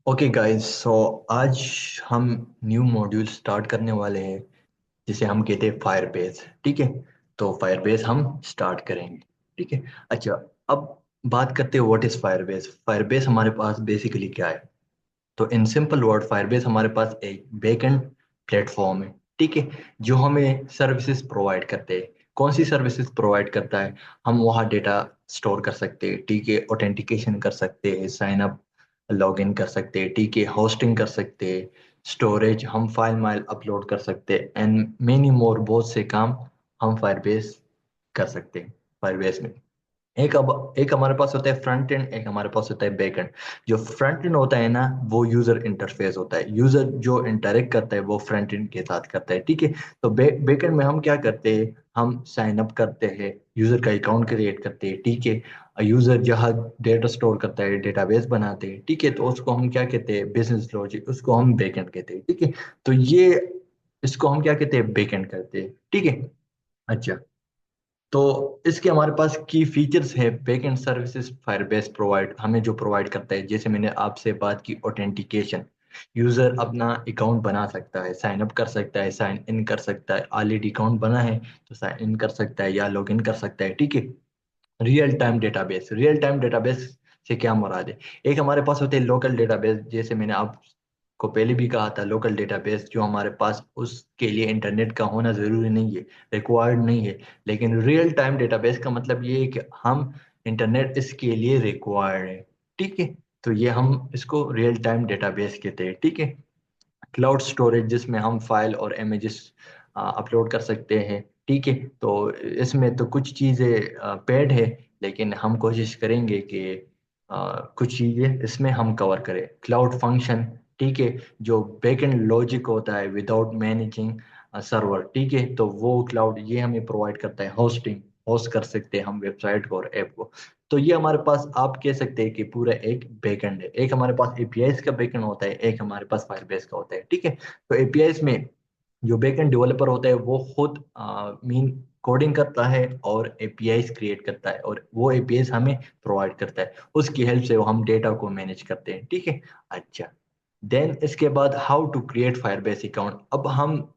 Okay guys, सो आज हम new module start करने वाले हैं जिसे हम कहते हैं फायरबेस। ठीक है, तो फायरबेस हम स्टार्ट करेंगे। ठीक है। अच्छा, अब बात करते हैं व्हाट इज फायरबेस। फायरबेस हमारे पास बेसिकली क्या है। तो इन सिंपल वर्ड फायरबेस हमारे पास एक बैकएंड प्लेटफॉर्म है। ठीक है, जो हमें सर्विसेज प्रोवाइड करते हैं। कौन सी सर्विसेज प्रोवाइड करता है? हम वहाँ डेटा स्टोर कर सकते हैं। ठीक है, ऑथेंटिकेशन कर सकते हैं, साइन अप लॉग इन कर सकते हैं। ठीक है, होस्टिंग कर सकते हैं, स्टोरेज, हम फाइल माइल अपलोड कर सकते हैं एंड मेनी मोर। बहुत से काम हम फायरबेस कर सकते हैं फायरबेस में। एक हमारे पास होता है फ्रंट एंड, एक हमारे पास होता है बैक एंड। जो फ्रंट एंड होता है ना, वो यूजर इंटरफेस होता है। यूजर जो इंटरेक्ट करता है वो फ्रंट एंड के साथ करता है। ठीक है, तो बैक एंड में हम क्या करते हैं? हम साइन अप करते हैं, यूजर का अकाउंट क्रिएट करते हैं। ठीक है, यूजर जहाँ डेटा स्टोर करता है, डेटाबेस बनाते हैं। ठीक है, तो उसको हम क्या कहते हैं? बिजनेस लॉजिक, उसको हम बैक एंड कहते हैं। ठीक है, तो ये इसको हम क्या कहते हैं? बैक एंड कहते हैं। ठीक है। अच्छा, तो इसके हमारे पास की फीचर्स है। बैकएंड सर्विसेज फायरबेस प्रोवाइड हमें जो प्रोवाइड करता है, जैसे मैंने आपसे बात की, ऑथेंटिकेशन। यूजर अपना अकाउंट बना सकता है, साइन अप कर सकता है, साइन इन कर सकता है। ऑलरेडी अकाउंट बना है तो साइन इन कर सकता है या लॉग इन कर सकता है। ठीक है। रियल टाइम डेटाबेस से क्या मुराद है? एक हमारे पास होते हैं लोकल डेटाबेस, जैसे मैंने आपको पहले भी कहा था। लोकल डेटाबेस जो हमारे पास, उसके लिए इंटरनेट का होना जरूरी नहीं है, रिक्वायर्ड नहीं है। लेकिन रियल टाइम डेटाबेस का मतलब ये है कि हम इंटरनेट इसके लिए रिक्वायर्ड है। ठीक है, तो ये हम इसको रियल टाइम डेटाबेस कहते हैं। ठीक है। क्लाउड स्टोरेज, जिसमें हम फाइल और इमेजेस अपलोड कर सकते हैं। ठीक है, तो इसमें तो कुछ चीज़ें पेड है, लेकिन हम कोशिश करेंगे कि कुछ चीज़ें इसमें हम कवर करें। क्लाउड फंक्शन, ठीक है, जो बैकएंड लॉजिक होता है विदाउट मैनेजिंग सर्वर। ठीक है, तो वो क्लाउड ये हमें प्रोवाइड करता है। होस्टिंग, होस्ट कर सकते हैं हम वेबसाइट को और ऐप को। तो ये हमारे पास आप कह सकते हैं कि पूरा एक बैकएंड है। एक हमारे पास एपीआईज का बैकएंड होता है, एक हमारे पास फायरबेस का होता है। ठीक है, तो एपीआईज में जो बैकएंड डेवलपर होता है वो खुद मीन कोडिंग करता है और एपीआईज क्रिएट करता है, और वो एपीआईज हमें प्रोवाइड करता है। उसकी हेल्प से वो हम डेटा को मैनेज करते हैं। ठीक है। अच्छा, देन इसके बाद how to create Firebase account. अब हम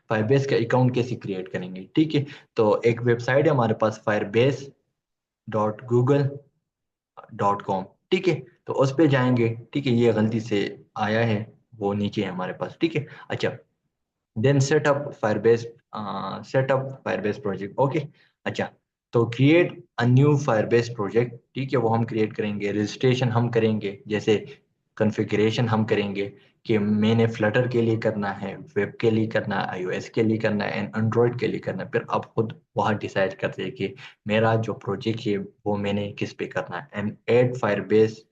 फायरबेस का अकाउंट कैसे क्रिएट करेंगे? ठीक है, तो एक वेबसाइट है हमारे पास, firebase.google.com। ठीक है, तो उस पे जाएंगे। ठीक है, ये गलती से आया है, वो नीचे है हमारे पास। ठीक है। अच्छा, then setup Firebase project. Okay. अच्छा, तो create a new Firebase project. ठीक है, वो हम क्रिएट करेंगे। रजिस्ट्रेशन हम करेंगे, जैसे कॉन्फ़िगरेशन हम करेंगे कि मैंने फ्लटर के लिए करना है, वेब के लिए करना है, आईओएस के लिए करना है एंड एंड्रॉयड के लिए करना है। फिर आप खुद वहाँ डिसाइड करते हैं कि मेरा जो प्रोजेक्ट है वो मैंने किस पे करना है। And add Firebase.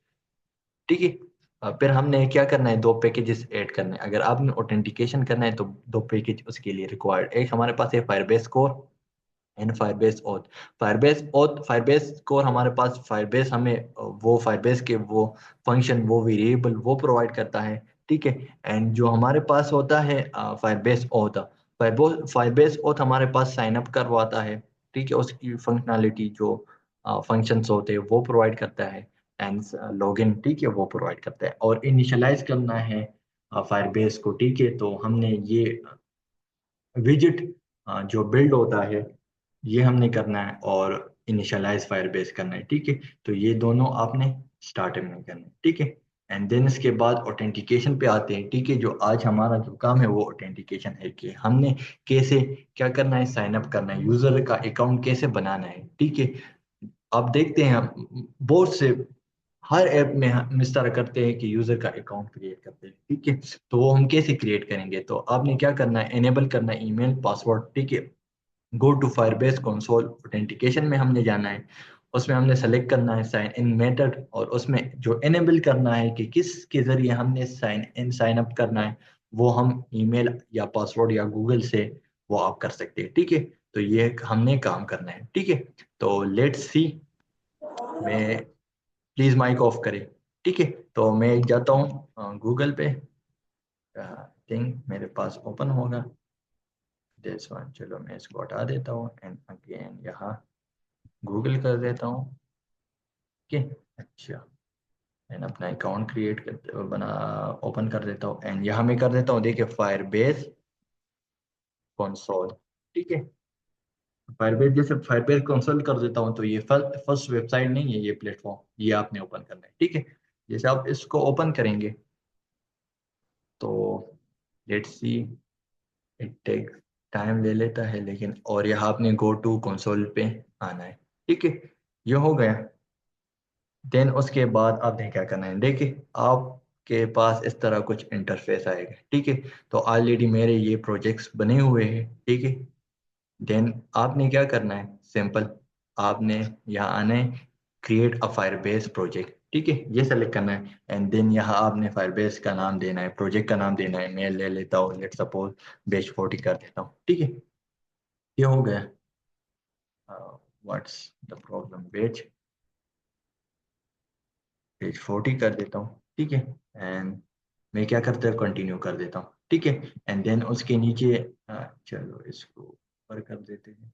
ठीक है। फिर हमने क्या करना है? दो पैकेजेस ऐड करने हैं। अगर आपने ऑथेंटिकेशन करना है तो दो पैकेज उसके लिए रिक्वायर्ड। एक हमारे पास है Firebase core and Firebase auth. Firebase core हमारे पास, फायरबेस हमें वो फायरबेस के वो फंक्शन, वो वेरिएबल वो प्रोवाइड करता है। ठीक है। एंड जो हमारे पास होता है फायरबेस ऑथ, फायरबेस ऑथ हमारे पास साइन अप करवाता है। ठीक है, उसकी फंक्शनैलिटी जो फंक्शंस होते हैं वो प्रोवाइड करता है। एंड लॉगिन, ठीक है, वो प्रोवाइड करता है। और इनिशियलाइज करना है फायरबेस को। ठीक है, तो हमने ये विजिट जो बिल्ड होता है ये हमने करना है, और इनिशियलाइज फायरबेस करना है। ठीक है, तो ये दोनों आपने स्टार्टिंग में करना है। ठीक है। एंड देन इसके बाद ऑथेंटिकेशन पे आते हैं। ठीक है, जो आज हमारा जो काम है वो ऑथेंटिकेशन है कि हमने कैसे क्या करना है? साइन अप करना है, यूजर का अकाउंट कैसे बनाना है। ठीक है, आप देखते हैं बहुत से हर ऐप में हम इस तरह करते हैं कि यूजर का अकाउंट क्रिएट करते हैं। ठीक है, तो वो हम कैसे क्रिएट करेंगे? तो आपने क्या करना है? एनेबल करना है ईमेल पासवर्ड। ठीक है, go to Firebase console, authentication में हमने जाना है। उसमें हमने सेलेक्ट करना है साइन इन मेथड, और उसमें जो एनेबल करना है कि किस के जरिए हमने साइन अप करना है, वो हम ईमेल या पासवर्ड या गूगल से वो आप कर सकते हैं। ठीक है, तो ये हमने काम करना है। ठीक है, तो लेट्स सी। मैं प्लीज माइक ऑफ करें। ठीक है, तो मैं जाता हूँ गूगल पे। थिंक मेरे पास ओपन होगा दिस वन। चलो मैं इसको हटा देता हूँ एंड अगेन यहाँ गूगल कर देता हूँ। ओके। अच्छा, एंड अपना अकाउंट क्रिएट कर बना ओपन कर देता हूँ एंड यहाँ मैं कर देता हूँ देखिए फायरबेस कंसोल। ठीक है, फायरबेस जैसे फायरबेस कंसोल कर देता हूँ तो ये फर्स्ट वेबसाइट नहीं है, ये प्लेटफॉर्म ये आपने ओपन करना है। ठीक है, जैसे आप इसको ओपन करेंगे तो let's see, it take time ले लेता है लेकिन, और यहाँ आपने गो टू कंसोल पे आना है। ठीक है, ये हो गया। देन उसके बाद आपने क्या करना है, देखिए आपके पास इस तरह कुछ इंटरफेस आएगा। ठीक है, तो ऑलरेडी मेरे ये प्रोजेक्ट्स बने हुए हैं। ठीक है, देन आपने क्या करना है, सिंपल, आपने यहाँ आना है, क्रिएट अ फायरबेस प्रोजेक्ट। ठीक है, ये सेलेक्ट करना है एंड देन यहाँ आपने फायरबेस का नाम देना है, प्रोजेक्ट का नाम देना है। मैं ले लेता हूँ, लेट सपोज बेच 40 कर देता हूँ। ठीक है, ये हो गया। व्हाट्स द प्रॉब्लम, बेच पेज 40 कर देता हूँ। ठीक है, एंड मैं क्या करता हूँ, कंटिन्यू कर देता हूँ। ठीक है, एंड देन उसके नीचे चलो इसको ऊपर कर देते हैं,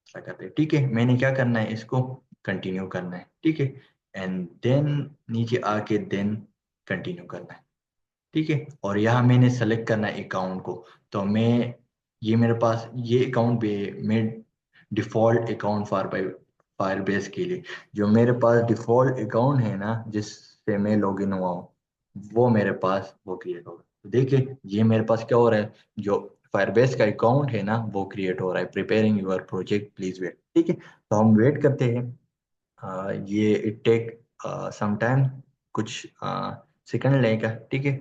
ऐसा करते हैं। ठीक है, मैंने क्या करना है, इसको कंटिन्यू करना है। ठीक है, एंड देन नीचे आके देन कंटिन्यू करना है। ठीक है, और यहाँ मैंने सेलेक्ट करना है अकाउंट को। तो मैं, ये मेरे पास ये अकाउंट भी है, मैं डिफॉल्ट अकाउंट फायरबेस के लिए जो मेरे पास डिफॉल्ट अकाउंट है ना, जिससे मैं लॉगिन हुआ हूँ, वो मेरे पास वो क्रिएट होगा। तो देखिए ये मेरे पास क्या हो रहा है, जो फायरबेस का अकाउंट है ना वो क्रिएट हो रहा है, preparing your project please wait. ठीक है, तो हम वेट करते हैं। ये इट टेक सम टाइम, कुछ सेकंड लेगा। ठीक है,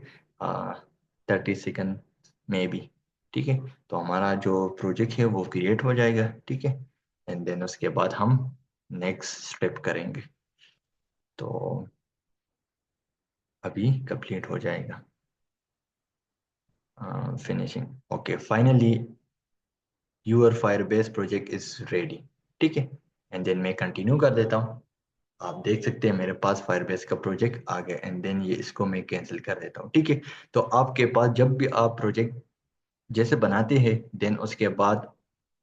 30 सेकंड में भी। ठीक है, तो हमारा जो प्रोजेक्ट है वो क्रिएट हो जाएगा। ठीक है, एंड देन उसके बाद हम नेक्स्ट स्टेप करेंगे, तो अभी कंप्लीट हो जाएगा। Finishing, okay, finally your Firebase project is ready. ठीक है, एंड देन मैं कंटिन्यू कर देता हूँ। आप देख सकते हैं मेरे पास फायरबेस का प्रोजेक्ट आ गया एंड देन ये इसको मैं कैंसिल कर देता हूँ। ठीक है, तो आपके पास जब भी आप प्रोजेक्ट जैसे बनाते हैं देन उसके बाद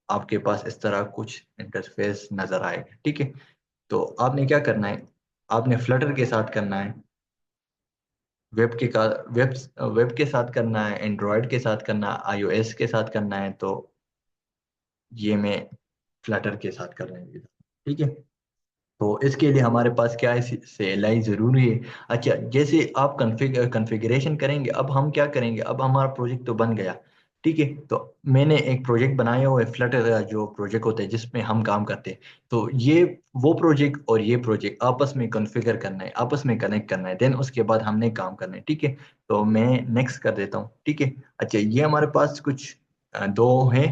आपके पास इस तरह कुछ इंटरफेस नजर आएगा। ठीक है, तो आपने क्या करना है, आपने फ्लटर के साथ करना है, वेब के का वेब वेब के साथ करना है, एंड्रॉयड के साथ करना है, आईओएस के साथ करना है। तो ये मैं फ्लटर के साथ कर रहा हूँ। ठीक है, तो इसके लिए हमारे पास क्या है, CLI जरूरी है। अच्छा, जैसे आप कॉन्फ़िगरेशन करेंगे, अब हम क्या करेंगे, अब हमारा प्रोजेक्ट तो बन गया। ठीक है, तो मैंने एक प्रोजेक्ट बनाया हुआ है, फ्लटर का जो प्रोजेक्ट होता है जिसमें हम काम करते हैं। तो ये वो प्रोजेक्ट और ये प्रोजेक्ट आपस में कॉन्फ़िगर करना है, आपस में कनेक्ट करना है, देन उसके बाद हमने काम करना है। ठीक है, तो मैं नेक्स्ट कर देता हूँ। ठीक है, अच्छा, ये हमारे पास कुछ दो है,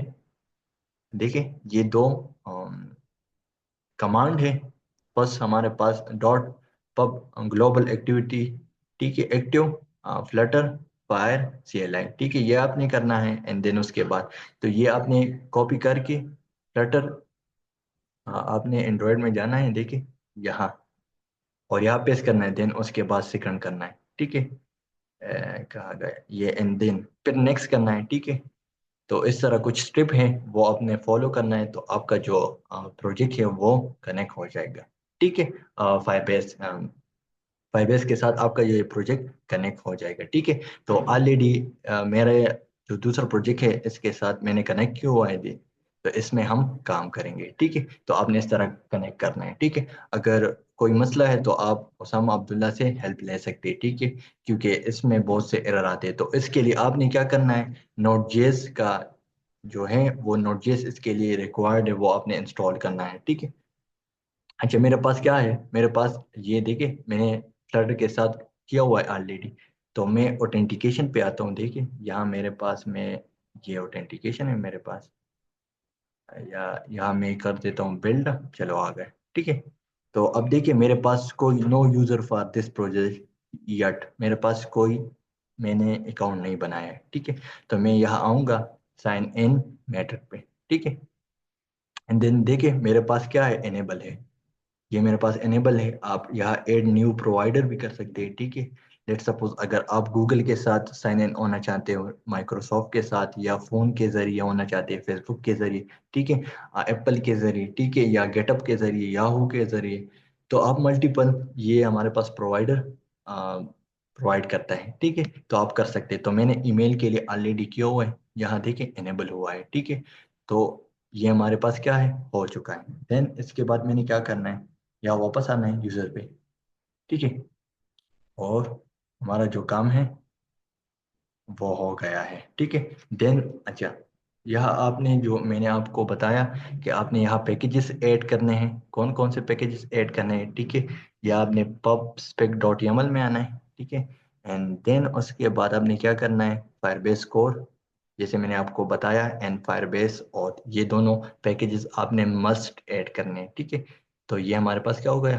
देखिए ये दो कमांड है। फर्स्ट हमारे पास डॉट पब ग्लोबल एक्टिविटी। ठीक है, एक्टिव फ्लटर फायर CLI। ठीक है, ये आपने करना है एंड देन उसके बाद तो ये आपने कॉपी करके फ्लटर, आपने एंड्रॉयड में जाना है, देखिए यहाँ, और यहाँ पेस्ट करना है, देन उसके बाद सेकंड करना है। ठीक है, कहाँ गया ये, एंड देन फिर नेक्स्ट करना है। ठीक है, तो इस तरह कुछ स्टेप है वो आपने फॉलो करना है, तो आपका जो प्रोजेक्ट है वो कनेक्ट हो जाएगा। ठीक है, फाइबेस फाइबेस के साथ आपका ये प्रोजेक्ट कनेक्ट हो जाएगा। ठीक है, तो ऑलरेडी मेरे जो दूसरा प्रोजेक्ट है इसके साथ मैंने कनेक्ट किया हुआ है भी, तो इसमें हम काम करेंगे। ठीक है, तो आपने इस तरह कनेक्ट करना है। ठीक है, अगर कोई मसला है तो आप उसामा अब्दुल्ला से हेल्प ले सकते हैं। ठीक है, क्योंकि इसमें बहुत से एरर आते हैं, तो इसके लिए आपने क्या करना है, नोट.जेएस का जो है वो नोट.जेएस इसके लिए रिक्वायर्ड है, वो आपने इंस्टॉल करना है। ठीक है, अच्छा, मेरे पास क्या है, मेरे पास ये देखिए मैंने फ्लटर के साथ किया हुआ है ऑलरेडी। तो मैं ऑथेंटिकेशन पे आता हूँ, देखिए यहाँ मेरे पास में ये ऑथेंटिकेशन है मेरे पास, या यहाँ मैं कर देता हूँ बिल्ड, चलो आ गए। ठीक है, तो अब देखिए मेरे पास कोई no user for this project yet, मेरे पास कोई मैंने अकाउंट नहीं बनाया है। ठीक है, तो मैं यहाँ आऊँगा साइन इन मैटर पे। ठीक है, एंड देन देखिए मेरे पास क्या है, एनेबल है, ये मेरे पास एनेबल है। आप यहाँ ऐड न्यू प्रोवाइडर भी कर सकते हैं। ठीक है, लेट सपोज अगर आप गूगल के साथ साइन इन होना चाहते हो, माइक्रोसॉफ्ट के साथ, या फोन के जरिए होना चाहते हैं, फेसबुक के जरिए, ठीक है, एप्पल के जरिए, ठीक है, या गेटअप के जरिए, याहू के जरिए, तो आप मल्टीपल, ये हमारे पास प्रोवाइडर प्रोवाइड करता है, ठीक है। तो आप कर सकते हैं। तो मैंने ईमेल के लिए ऑलरेडी किया हुआ है, यहाँ देखिए इनेबल हुआ है, ठीक है। तो ये हमारे पास क्या है, हो चुका है। देन इसके बाद मैंने क्या करना है, यहाँ वापस आना है यूजर पे, ठीक है। और हमारा जो काम है वो हो गया है, ठीक है। देन अच्छा, यह आपने जो मैंने आपको बताया कि आपने यहाँ पैकेजेस ऐड करने हैं, कौन कौन से पैकेजेस ऐड करने हैं, ठीक है। या आपने पब स्पेक डॉट यमल में आना है, ठीक है। एंड देन उसके बाद आपने क्या करना है, फायरबेस कोर, जैसे मैंने आपको बताया, एंड फायरबेस, और ये दोनों पैकेजेस आपने मस्ट ऐड करने हैं, ठीक है। तो ये हमारे पास क्या हो गया,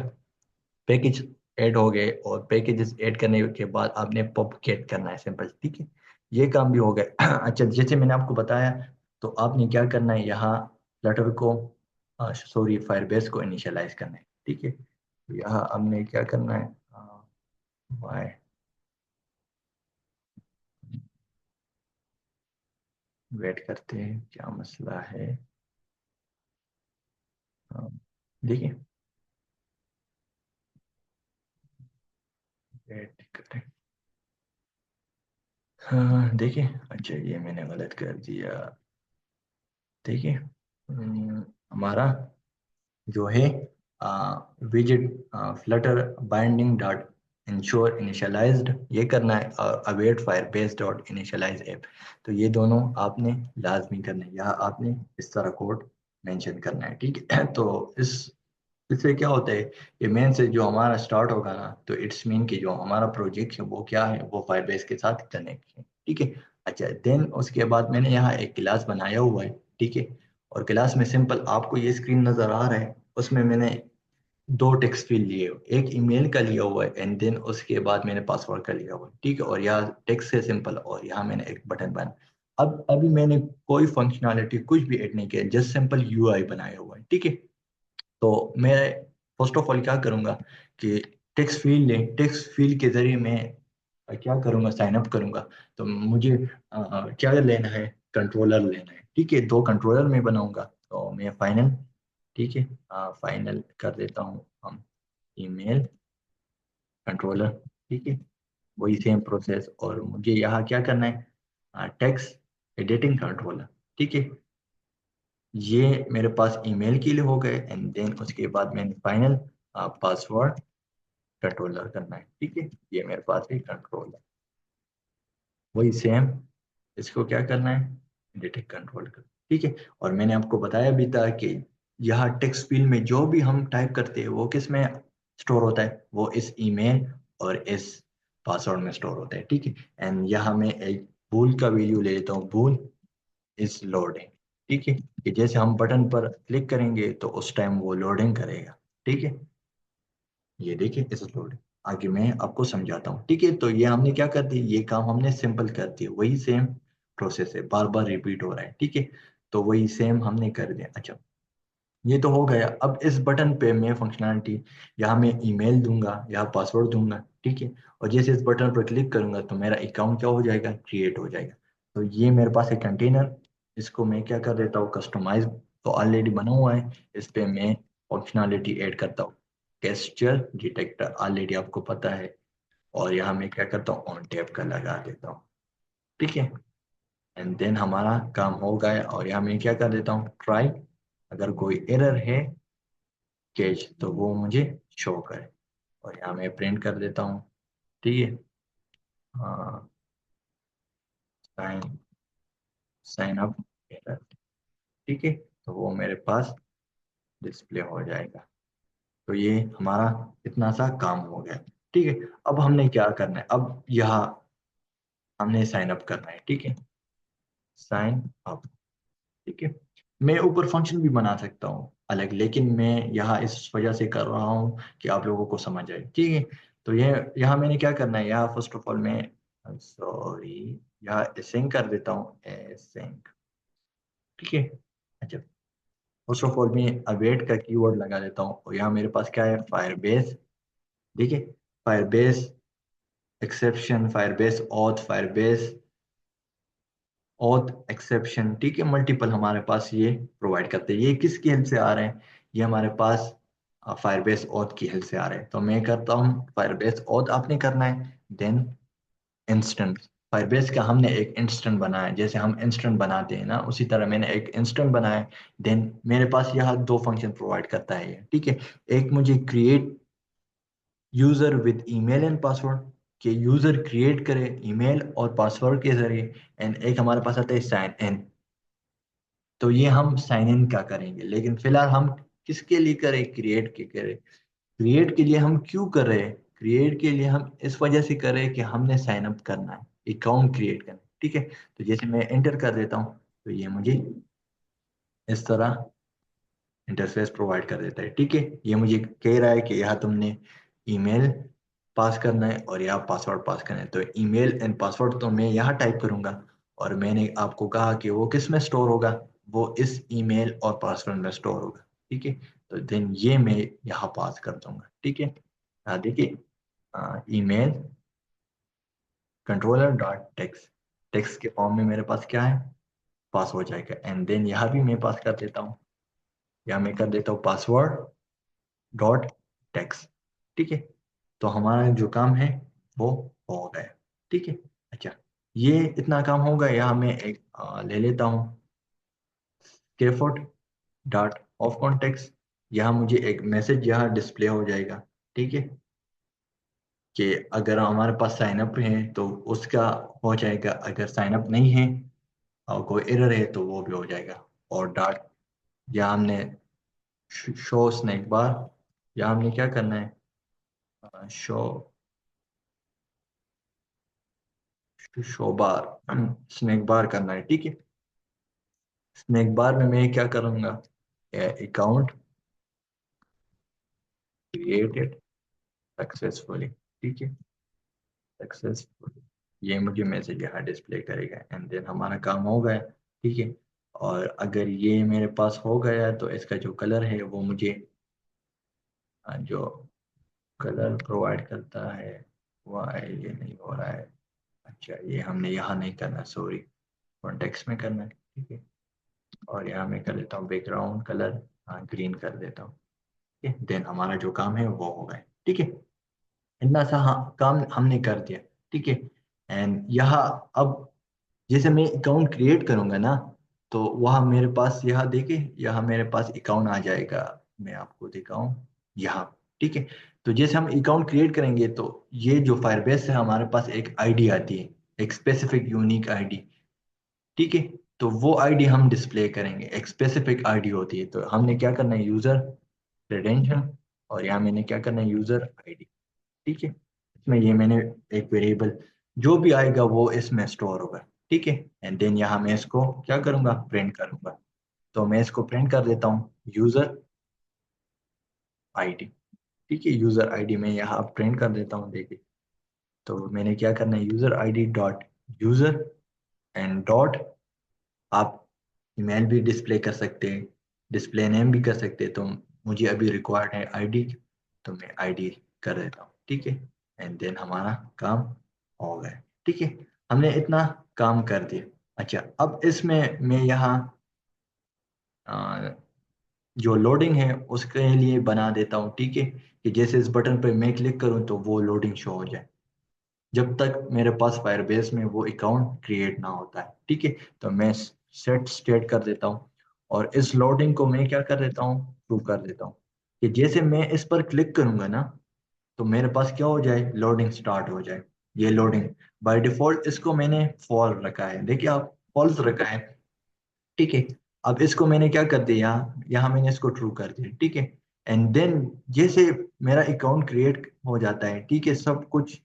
पैकेज ऐड हो गए। और पैकेजेस ऐड करने के बाद आपने पब गेट करना है, सिंपल, ठीक है। ये काम भी हो गया। अच्छा, जैसे मैंने आपको बताया, तो आपने क्या करना है, यहाँ फ्लटर को, सॉरी, फायरबेस को इनिशियलाइज करना है, ठीक है। तो यहाँ हमने क्या करना है, वाई, वेट करते हैं, क्या मसला है। हाँ, देखिए, वेट करें। हाँ देखिए, अच्छा ये मैंने गलत कर दिया, देखिए। हमारा जो है विजिट Flutter binding dot ensure initialized, ये करना है, और await Firebase dot initialize app. तो ये दोनों आपने लाजमी करना है, यहाँ आपने इस तरह कोड मेंशन करना है, ठीक है। तो इस इससे क्या होता है, ये मेन से जो हमारा स्टार्ट होगा ना, तो इट्स मीन कि जो हमारा प्रोजेक्ट है वो क्या है, वो फायरबेस के साथ कनेक्ट है, ठीक है। अच्छा, देन उसके बाद मैंने यहाँ एक क्लास बनाया हुआ है, ठीक है। और क्लास में सिंपल आपको ये स्क्रीन नजर आ रहा है, उसमें मैंने दो टेक्स्ट फील्ड लिए हुए, एक ईमेल का लिया हुआ है, एंड देन उसके बाद मैंने पासवर्ड का लिया हुआ है, ठीक है। और यहाँ टेक्स्ट है सिंपल, और यहाँ मैंने एक बटन बना। अब अभी मैंने कोई फंक्शनैलिटी कुछ भी ऐड नहीं किया, जस्ट सिंपल यूआई बनाया हुआ है, ठीक है। तो मैं फर्स्ट ऑफ ऑल क्या करूंगा कि टेक्स्ट फील्ड ले, टेक्स्ट फील्ड के जरिए मैं क्या करूंगा, साइन अप करूंगा। तो मुझे क्या लेना है, कंट्रोलर लेना है, ठीक है। दो कंट्रोलर मैं बनाऊंगा, तो मैं फाइनल, ठीक है, फाइनल कर देता हूँ हम, ईमेल कंट्रोलर, ठीक है। वही सेम प्रोसेस, और मुझे यहाँ क्या करना है, टेक्स्ट एडिटिंग कंट्रोलर, ठीक है। ये मेरे पास ईमेल के लिए हो गए, एंड देन उसके बाद मैंने फाइनल पासवर्ड कंट्रोलर करना है, ठीक है। ये मेरे पास है कंट्रोलर, वही सेम, इसको क्या करना है, डिटेक्ट कंट्रोल कर, ठीक है। और मैंने आपको बताया भी था कि यहाँ टेक्स्ट फील्ड में जो भी हम टाइप करते हैं वो किस में स्टोर होता है, वो इस ईमेल और इस पासवर्ड में स्टोर होता है, ठीक है। एंड यहाँ मैं एक बूल का वैल्यू ले लेता हूँ, बूल इज लोडिंग, ठीक है। कि जैसे हम बटन पर क्लिक करेंगे तो उस टाइम वो लोडिंग करेगा, ठीक है। ये देखिए इस लोडिंग, आगे मैं आपको समझाता हूँ, ठीक है। तो ये हमने क्या कर दिया, ये काम हमने सिंपल कर दिया, वही सेम प्रोसेस है, बार बार रिपीट हो रहा है, ठीक है। तो वही सेम हमने कर दिया। अच्छा, ये तो हो गया। अब इस बटन पे मैं फंक्शनैलिटी, यहाँ मैं ईमेल दूंगा, यहाँ पासवर्ड दूंगा, ठीक है। और जैसे इस बटन पर क्लिक करूंगा तो मेरा अकाउंट क्या हो जाएगा, क्रिएट हो जाएगा। तो ये मेरे पास एक कंटेनर, इसको मैं क्या कर देता हूँ, कस्टमाइज, तो ऑलरेडी बना हुआ है, इस पे मैं फंक्शनैलिटी ऐड करता हूँ, गेस्चर डिटेक्टर ऑलरेडी आपको पता है। और यहाँ मैं क्या करता हूँ, ऑन टैप का लगा देता हूँ, ठीक है। एंड देन हमारा काम हो गया, और यहाँ मैं क्या कर देता हूँ, ट्राई, अगर कोई एरर है कैच तो वो मुझे शो करे। और यहाँ मैं प्रिंट कर देता हूँ, ठीक है। हाँ, साइन साइन अप एरर, ठीक है। तो वो मेरे पास डिस्प्ले हो जाएगा। तो ये हमारा इतना सा काम हो गया, ठीक है। अब हमने क्या करना है, अब यहाँ हमने साइन अप करना है, ठीक है, साइन अप, ठीक है। मैं ऊपर फंक्शन भी बना सकता हूँ अलग, लेकिन मैं यहाँ इस वजह से कर रहा हूँ कि आप लोगों को समझ आए, ठीक है। तो ये यहाँ मैंने क्या करना है, यहाँ फर्स्ट ऑफ ऑल मैं, सॉरी, यहाँ एसेंक कर देता हूँ, एसेंक, ठीक है। अच्छा, फर्स्ट ऑफ ऑल मैं अवेट का कीवर्ड लगा देता हूँ, और यहाँ मेरे पास क्या है, फायरबेस, ठीक है। Firebase exception, Firebase auth, Firebase auth exception, ठीक है। मल्टीपल हमारे पास ये प्रोवाइड करते हैं। ये किसकी हेल्प से आ रहे हैं, ये हमारे पास फायरबेस ऑथ की हेल्प से आ रहे हैं। तो मैं करता हूँ फायरबेस ऑथ आपने करना है, देन इंस्टेंट। फायरबेस का हमने एक इंस्टेंट बनाया है, जैसे हम इंस्टेंट बनाते हैं ना उसी तरह मैंने एक इंस्टेंट बनाया है। देन मेरे पास यहाँ दो फंक्शन प्रोवाइड करता है ये, ठीक है। एक मुझे create user with email and password, कि यूजर क्रिएट करे ईमेल और पासवर्ड के जरिए। एंड एक हमारे पास आता है साइन इन, तो ये हम साइन इन का करेंगे, लेकिन फिलहाल हम किसके लिए करें, क्रिएट के करें। क्रिएट के लिए हम क्यों कर रहे हैं, क्रिएट के लिए हम इस वजह से कर रहे हैं कि हमने साइन अप करना है, अकाउंट क्रिएट करना है, ठीक है। तो जैसे मैं एंटर कर देता हूँ तो ये मुझे इस तरह इंटरफेस प्रोवाइड कर देता है, ठीक है। ये मुझे कह रहा है कि यहाँ तुमने ईमेल पास करना है और यहाँ पासवर्ड पास करना है। तो ईमेल एंड पासवर्ड तो मैं यहाँ टाइप करूंगा, और मैंने आपको कहा कि वो किस में स्टोर होगा, वो इस ईमेल और पासवर्ड में स्टोर होगा, ठीक है। तो देन ये मैं यहाँ पास कर दूंगा, ठीक है। देखिए email controller dot text, text के फॉर्म में मेरे पास क्या है, पास हो जाएगा। एंड देन यहाँ भी मैं पास कर देता हूँ, यहाँ मैं कर देता हूँ पासवर्ड डॉट टेक्स्ट, ठीक है। तो हमारा जो काम है वो हो गया, ठीक है। अच्छा, ये इतना काम होगा। यहाँ मैं एक ले लेता हूँ स्केफोर्ड डॉट ऑफ कॉन्टेक्स्ट, यहाँ मुझे एक मैसेज यहाँ डिस्प्ले हो जाएगा, ठीक है। कि अगर हमारे पास साइन अप है तो उसका हो जाएगा, अगर साइन अप नहीं है और कोई एरर है तो वो भी हो जाएगा। और डॉट, यहाँ हमने शो स्नैक बार, यहाँ हमने क्या करना है, show show bar snack bar करना है, ठीक है। स्नैक बार में मैं क्या करूँगा, अकाउंट क्रिएटेड सक्सेसफुली, ठीक है, सक्सेसफुली। ये मुझे मैसेज यहाँ डिस्प्ले करेगा एंड देन हमारा काम हो गया, ठीक है। और अगर ये मेरे पास हो गया तो इसका जो कलर है वो मुझे जो कलर प्रोवाइड करता है वो ये नहीं हो रहा है। अच्छा, ये हमने यहाँ नहीं करना, सॉरी, कॉन्टेक्स्ट में करना है, ठीक है। और यहाँ मैं कर देता हूँ बैकग्राउंड कलर ग्रीन कर देता हूँ, ठीक है। देन हमारा जो काम है वो हो गया, ठीक है। इतना सा हाँ काम हमने कर दिया, ठीक है। एंड यहाँ अब जैसे मैं अकाउंट क्रिएट करूंगा ना, तो वहाँ मेरे पास यहाँ देखिए, यहाँ मेरे पास अकाउंट आ जाएगा। मैं आपको दिखाऊं यहाँ, ठीक है। तो जैसे हम अकाउंट क्रिएट करेंगे तो ये जो फायरबेस है हमारे पास एक आईडी आती है, एक स्पेसिफिक यूनिक आईडी, ठीक है। तो वो आईडी हम डिस्प्ले करेंगे, एक स्पेसिफिक आईडी होती है। तो हमने क्या करना है, यूजर क्रेडेंशियल, और यहाँ मैंने क्या करना है, यूजर आईडी, ठीक है। इसमें ये मैंने एक वेरिएबल जो भी आएगा वो इसमें स्टोर होगा, ठीक है। एंड देन यहाँ मैं इसको क्या करूंगा, प्रिंट करूंगा। तो मैं इसको प्रिंट कर देता हूँ यूजर आईडी, ठीक है। यूजर आईडी में यहाँ प्रिंट कर देता हूँ, देखिए। तो मैंने क्या करना है, user ID dot user and dot, आप ईमेल भी डिस्प्ले कर सकते हैं, डिस्प्ले नेम भी कर सकते हैं। तो मुझे अभी रिक्वायर्ड है आईडी, तो मैं आईडी कर देता हूँ, ठीक है। एंड देन हमारा काम हो गया, ठीक है। हमने इतना काम कर दिया। अच्छा, अब इसमें मैं यहाँ अ, जो लोडिंग है उसके लिए बना देता हूँ, ठीक है। कि जैसे इस बटन पर मैं क्लिक करूँ तो वो लोडिंग शो हो जाए, जब तक मेरे पास फायरबेस में वो अकाउंट क्रिएट ना होता है, ठीक है। तो मैं सेट स्टेट कर देता हूँ, और इस लोडिंग को मैं क्या कर देता हूँ, ट्रू कर देता हूँ। कि जैसे मैं इस पर क्लिक करूंगा ना, तो मेरे पास क्या हो जाए, लोडिंग स्टार्ट हो जाए। ये लोडिंग बाय डिफॉल्ट इसको मैंने फॉल रखा है, देखिए आप, फॉल्स रखा है, ठीक है। अब इसको मैंने क्या कर दिया, यहाँ यहाँ मैंने इसको ट्रू कर दिया, ठीक है। एंड देन जैसे मेरा अकाउंट क्रिएट हो जाता है, ठीक है, सब कुछ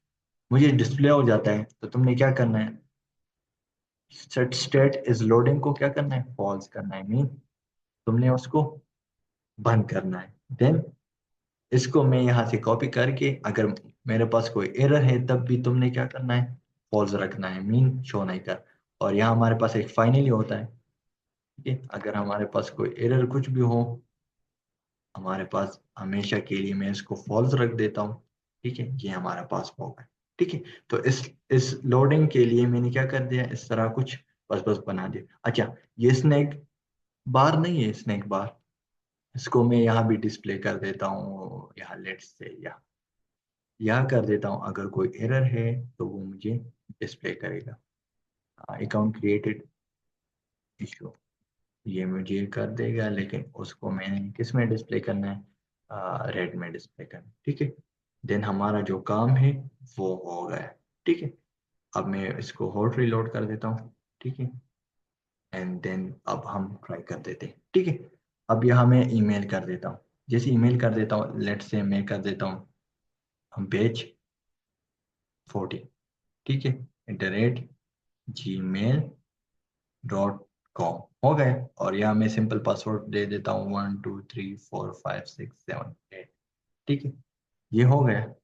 मुझे डिस्प्ले हो जाता है, तो तुमने क्या करना है, सेट स्टेट इज लोडिंग को क्या करना है, फॉल्स करना है, मीन तुमने उसको बंद करना है। देन इसको मैं यहाँ से कॉपी करके, अगर मेरे पास कोई एरर है तब भी तुमने क्या करना है, फॉल्स रखना है, मीन शो नहीं कर। और यहाँ हमारे पास एक फाइनली होता है, ठीक है। अगर हमारे पास कोई एरर कुछ भी हो, हमारे पास हमेशा के लिए मैं इसको फॉल्स रख देता हूँ, ठीक है। ये हमारा पास होगा, ठीक है। तो इस लोडिंग के लिए मैंने क्या कर दिया, इस तरह कुछ बस बस बना दिया। अच्छा, ये स्नैक बार नहीं है, स्नैक बार इसको मैं यहाँ भी डिस्प्ले कर देता हूँ, यहाँ लेट्स से यहाँ कर देता हूँ। अगर कोई एरर है तो वो मुझे डिस्प्ले करेगा। अकाउंट क्रिएटेड इशू ये मुझे कर देगा, लेकिन उसको मैंने किस में डिस्प्ले करना है, रेड में डिस्प्ले करना है। ठीक है, देन हमारा जो काम है वो हो गया। ठीक है, अब मैं इसको हॉट रीलोड कर देता हूँ। ठीक है, एंड देन अब हम ट्राई कर देते हैं। ठीक है, अब यहाँ मैं ईमेल कर देता हूँ। जैसे ईमेल कर देता हूँ, लेट से मैं कर देता हूँ हम पेज 40। ठीक है, @gmail.com हो गए। और यहाँ मैं सिंपल पासवर्ड दे देता हूँ 1 2 3 4 5 6 7 8। ठीक है, ये हो गया।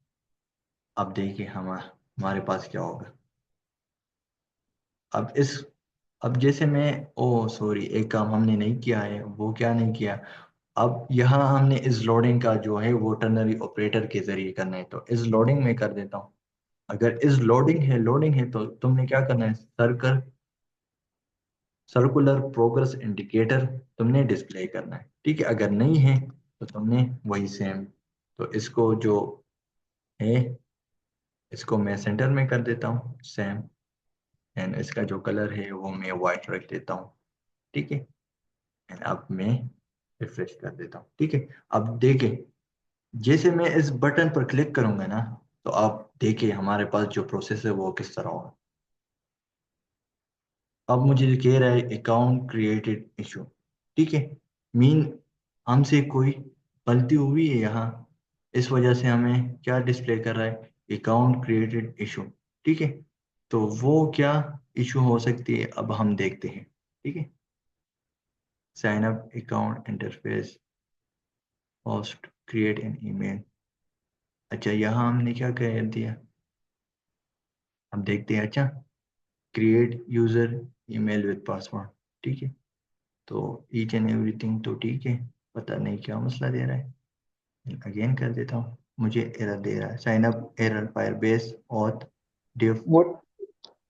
अब देखिए हमारे पास क्या होगा। अब इस अब जैसे मैं, ओ सॉरी, एक काम हमने नहीं किया है। वो क्या नहीं किया, अब यहाँ हमने इस लोडिंग का जो है वो टर्नरी ऑपरेटर के जरिए करना है। तो इस लोडिंग में कर देता हूँ। अगर इस लोडिंग है तो तुमने क्या करना है, सर्कुलर प्रोग्रेस इंडिकेटर तुमने डिस्प्ले करना है। ठीक है, अगर नहीं है तो तुमने वही सेम, तो इसको जो है इसको मैं सेंटर में कर देता हूँ सेम। एंड इसका जो कलर है वो मैं वाइट रख देता हूँ। ठीक है, एंड अब मैं रिफ्रेश कर देता हूँ। ठीक है, अब देखें, जैसे मैं इस बटन पर क्लिक करूंगा ना, तो आप देखिए हमारे पास जो प्रोसेस है वो किस तरह होगा। अब मुझे कह रहा है अकाउंट क्रिएटेड इशू। ठीक है, मीन हमसे कोई गलती हुई है यहाँ, इस वजह से हमें क्या डिस्प्ले कर रहा है, अकाउंट क्रिएटेड इशू। ठीक है, तो वो क्या इशू हो सकती है अब हम देखते हैं। ठीक है, sign up account interface host create an email. अच्छा, यहाँ हमने क्या कर दिया, हम देखते हैं। अच्छा, create user email with password. ठीक है, तो ईच एंड एवरीथिंग तो ठीक है, पता नहीं क्या मसला दे रहा है। अगेन कर देता हूँ, मुझे एरर दे रहा है, sign up error Firebase auth डिफ वो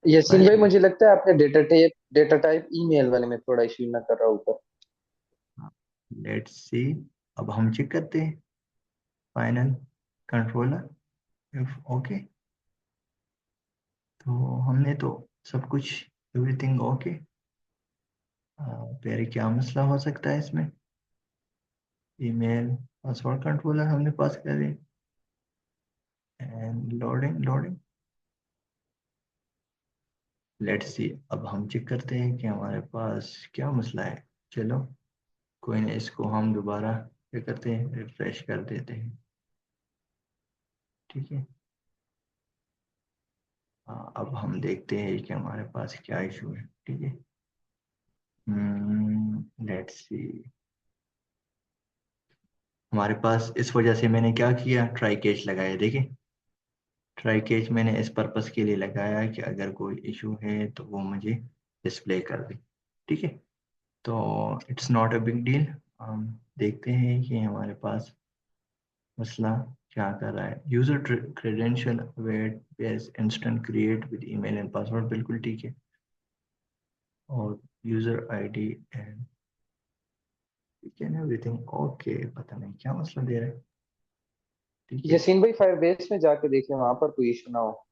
यसीन भाई, पासवर्ड। मुझे लगता है आपने डेटा टाइप ईमेल वाले में थोड़ा इश्यू ना कर रहा ऊपर। लेट्स सी, अब हम चेक करते हैं फाइनल कंट्रोलर इफ ओके। तो हमने तो सब कुछ, एवरीथिंग ओके। फिर क्या मसला हो सकता है इसमें, ईमेल पासवर्ड कंट्रोलर हमने पास कर दिया एंड लोडिंग। लेट्स सी, अब हम चेक करते हैं कि हमारे पास क्या मसला है। चलो कोई नहीं, इसको हम दोबारा क्या करते हैं, रिफ्रेश कर देते हैं। ठीक है, हाँ, अब हम देखते हैं कि हमारे पास क्या इशू है। ठीक है, लेट्स सी, हमारे पास इस वजह से मैंने क्या किया, ट्राई कैच लगाया। देखिए, ट्राई कैच मैंने इस पर्पस के लिए लगाया कि अगर कोई इशू है तो वो मुझे डिस्प्ले कर दे। ठीक है, तो it's not a big deal. हम देखते हैं कि हमारे पास मसला क्या कर रहा है। User credential wait base instant create with email and password, बिल्कुल ठीक है। और user ID and everything okay, पता नहीं क्या मसला दे रहा है। ठीक है, यसीन भाई, फायरबेस में जाके देखें, वहां पर कोई इशू ना हो।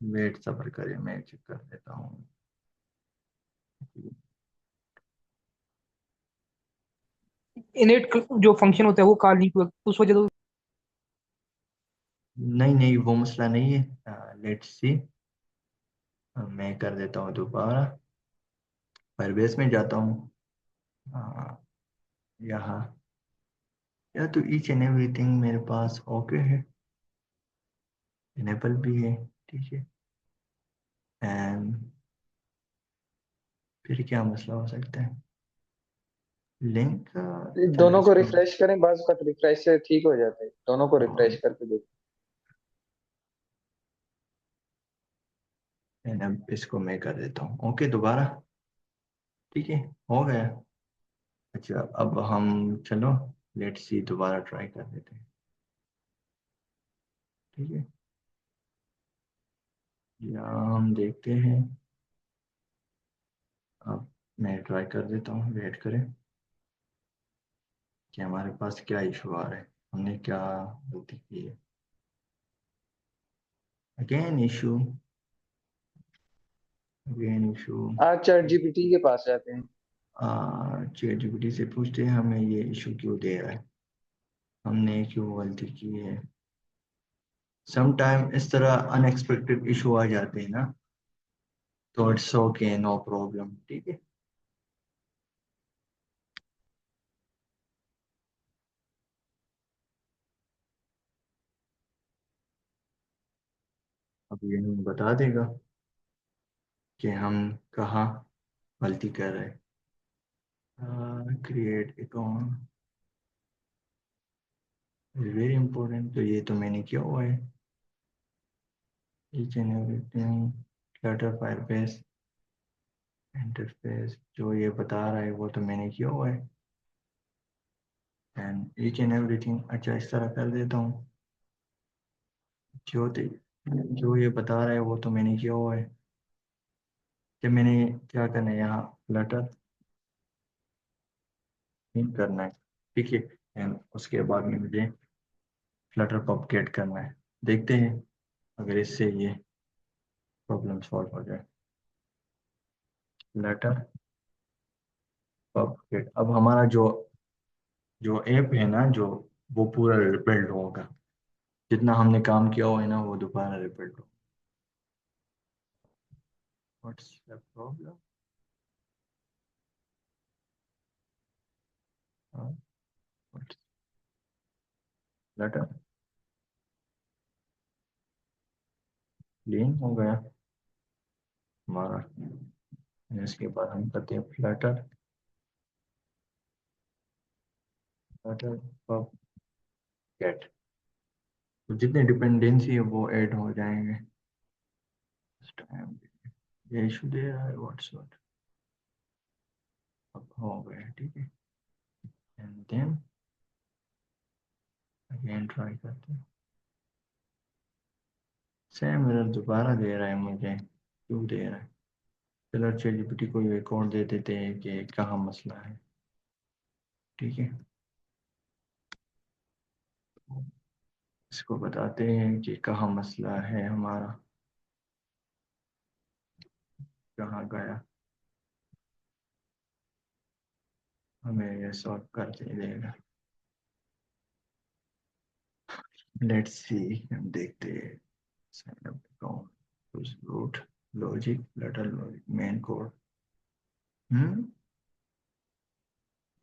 वेट सबर करिए, मैं चेक कर देता हूँ। इनेट जो फंक्शन होता है वो कॉल नहीं हुआ उस वजह से। नहीं नहीं, वो मसला नहीं है। लेट्स सी, मैं कर देता हूँ दोबारा, फायरबेस में जाता हूँ। यहाँ या तो ईच एंड एवरीथिंग मेरे पास ओके है, इनेबल भी है। ठीक है, एंड फिर क्या मसला हो सकता है, लिंक। चलो दोनों को इसको, रिफ्रेश करें, बाज का रिफ्रेश से ठीक हो जाते हैं, दोनों को रिफ्रेश करके देखें। एंड अब इसको मैं कर देता हूँ ओके दोबारा। ठीक है, हो गया। अच्छा, अब हम, चलो लेट्स सी, दोबारा ट्राई कर देते हैं। ठीक है, या हम देखते हैं। अब मैं ट्राई कर देता हूँ, वेट करें कि हमारे पास क्या इशू आ रहा है, हमने क्या गलती की है। Again issue, again issue. आज चैट जीपीटी के पास जाते हैं। चैट जीपीटी से पूछते हैं हमें ये इशू क्यों दे रहा है, हमने क्यों गलती की है। सम टाइम इस तरह अनएक्सपेक्टेड इशू आ जाते हैं ना, तो इट्स ओके, नो प्रॉब्लम, ठीक है। अब ये हमें बता देगा कि हम कहाँ गलती कर रहे हैं। क्रिएट अकाउंट वेरी इंपॉर्टेंट, तो ये तो मैंने किया हुआ है। Each and everything, clutter, Firebase, interface, जो ये बता रहा है वो तो मैंने किया हुआ है। एंड ईच एंड एवरीथिंग, अच्छा इस तरह कर देता हूँ। जो ये बता रहा है वो तो मैंने किया हुआ है, कि मैंने क्या करना है यहाँ, फ्लटर थीम करना है, ठीक है। एंड उसके बाद में मुझे फ्लटर पॉपकेट करना है। देखते हैं अगर इससे ये प्रॉब्लम सॉल्व हो जाए। फ्लटर पॉपकेट, अब हमारा जो जो ऐप है ना, जो वो पूरा रिबिल्ड होगा, जितना हमने काम किया हुआ है ना वो दोबारा रिबिल्ड होगा। What's the problem, Flutter clean हो गया हमारा। इसके बाद हम करते हैं फ्लटर, फ्लटर पॉपकेट, तो जितने डिपेंडेंसी है वो ऐड हो जाएंगे। इस टाइम ये इशू दे रहा है व्हाट्सएप, अब हो गया, ठीक है। एंड देन अगेन ट्राई करते हैं। सेम एरर दोबारा दे रहा है मुझे, क्यों दे रहा है। चलो चैट जीपीटी को एक और दे देते हैं कि कहाँ मसला है, ठीक है। इसको बताते हैं कि कहाँ मसला है हमारा, कहाँ गया, हमें ये सॉल्व कर दे देगा। लेट्स सी, हम देखते हैं। Sign up account, route, logic, letter logic, main code,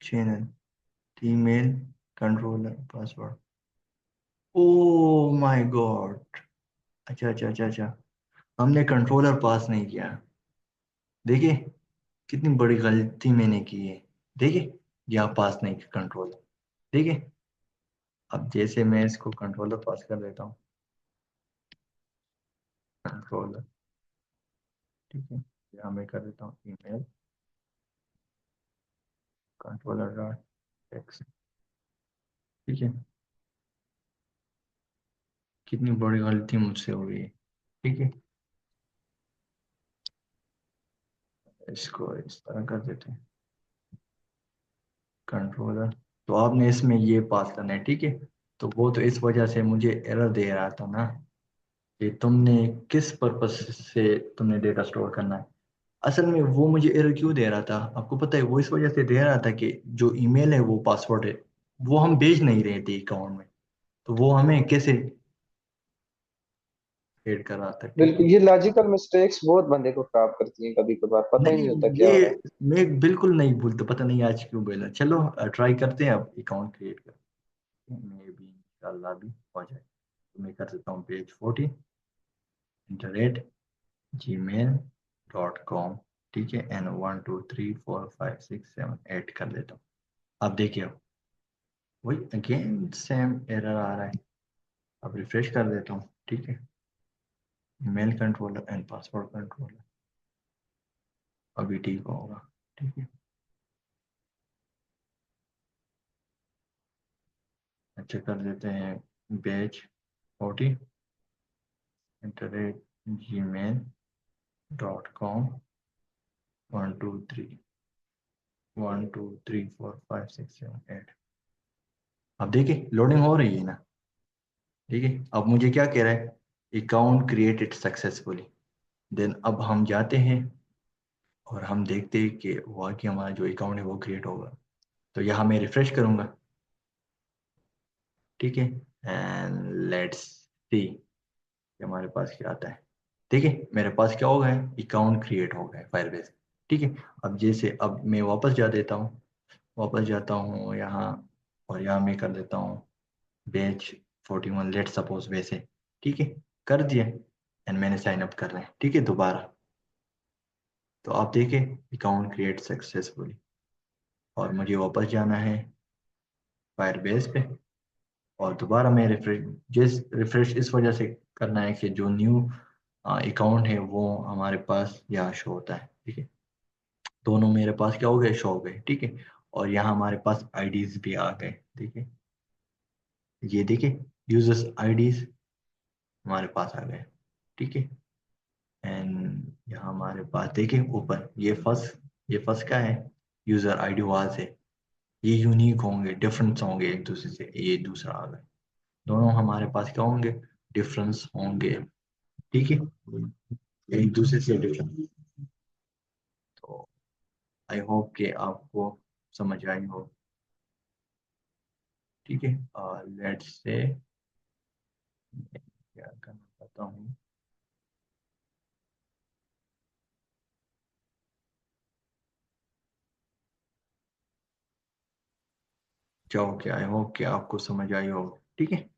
channel, email, controller, password. Oh my God, अच्छा अच्छा अच्छा अच्छा, हमने कंट्रोलर पास नहीं किया। देखिए कितनी बड़ी गलती मैंने की है। देखिए यहाँ पास नहीं किया कंट्रोलर, देखिए। अब जैसे मैं इसको कंट्रोलर पास कर देता हूँ, कंट्रोलर, ठीक है। यहाँ मैं कर देता हूँ ईमेल कंट्रोलर डॉट टेक्स्ट, ठीक है। कितनी बड़ी गलती मुझसे हुई है, ठीक है। इसको इस तरह कर देते हैं कंट्रोलर, तो आपने इसमें ये पास करना है, ठीक है। तो वो तो इस वजह से मुझे एरर दे रहा था ना, कि तुमने किस पर्पस से तुमने डेटा स्टोर करना है। असल में वो मुझे एरर क्यों दे रहा था आपको पता है, वो इस वजह से दे रहा था कि जो ईमेल है वो पासवर्ड है, वो हम भेज नहीं रहे थे अकाउंट में, तो वो हमें कैसे ऐड कर रहा था, ठीक है। बिल्कुल, ये लॉजिकल मिस्टेक्स बहुत बंदे को खराब करती हैं, कभी कभार पता ही नहीं नहीं होता क्या हो रहा ये है। मैं बिल्कुल नहीं भूलता, पता नहीं आज क्यों बोला। चलो ट्राई करते हैं, अब अकाउंट क्रिएट करते हैं, मे भी इंशाल्लाह भी हो जाए। तो मैं कर देता हूँ पेज 40 @gmail.com, ठीक है। एन 1 2 3 4 5 6 7 8 कर देता हूँ। अब देखिए, अब वही अगेन सेम एरर आ रहा है। अब रिफ्रेश कर देता हूँ, ठीक है। Mail controller and password controller, अभी ठीक होगा, ठीक है। अच्छा कर देते हैं पेज 40 @gmail.com 1 2 3 1 2 3 4 5 6 7 8। अब देखिए लोडिंग हो रही है ना, ठीक है। अब मुझे क्या कह रहा है, अकाउंट क्रिएटेड सक्सेसफुली। देन अब हम जाते हैं और हम देखते हैं कि हुआ कि हमारा जो अकाउंट है वो क्रिएट होगा। तो यहाँ मैं रिफ्रेश करूँगा, ठीक है, एंड लेट्स सी हमारे पास क्या आता है। ठीक है, मेरे पास क्या हो गया है, अकाउंट क्रिएट हो गया है फायरबेस। ठीक है, अब जैसे अब मैं वापस जा देता हूँ, वापस जाता हूँ यहाँ, और यहाँ मैं कर देता हूँ बैच 41 लेट सपोज वैसे। ठीक है, कर दिया एंड मैंने साइन अप कर रहे हैं, ठीक है दोबारा। तो आप देखें अकाउंट क्रिएट सक्सेसफुली, और मुझे वापस जाना है फायरबेस पे, और दोबारा मैं रिफ्रेश इस वजह से करना है कि जो न्यू अकाउंट है वो हमारे पास यहाँ शो होता है। ठीक है, दोनों मेरे पास क्या हो गए, शो हो गए। ठीक है, और यहाँ हमारे पास आईडीज भी आ गए। ठीक है, ये देखिए यूजर्स आईडीज हमारे पास आ गए। ठीक है, एंड यहाँ हमारे पास देखिए ऊपर ये फर्स्ट का है, यूजर आईडी वाज है, ये यूनिक होंगे, डिफरेंस होंगे एक दूसरे से, ये दूसरा आ गया, दोनों हमारे पास क्या होंगे, डिफरेंस होंगे। ठीक है, एक दूसरे से डिफरेंस। तो आई होप कि आपको समझ आई हो। ठीक है, लेट्स से क्या करना चाहता हूँ, क्या हो, क्या आई होप कि आपको समझ आई हो। ठीक है,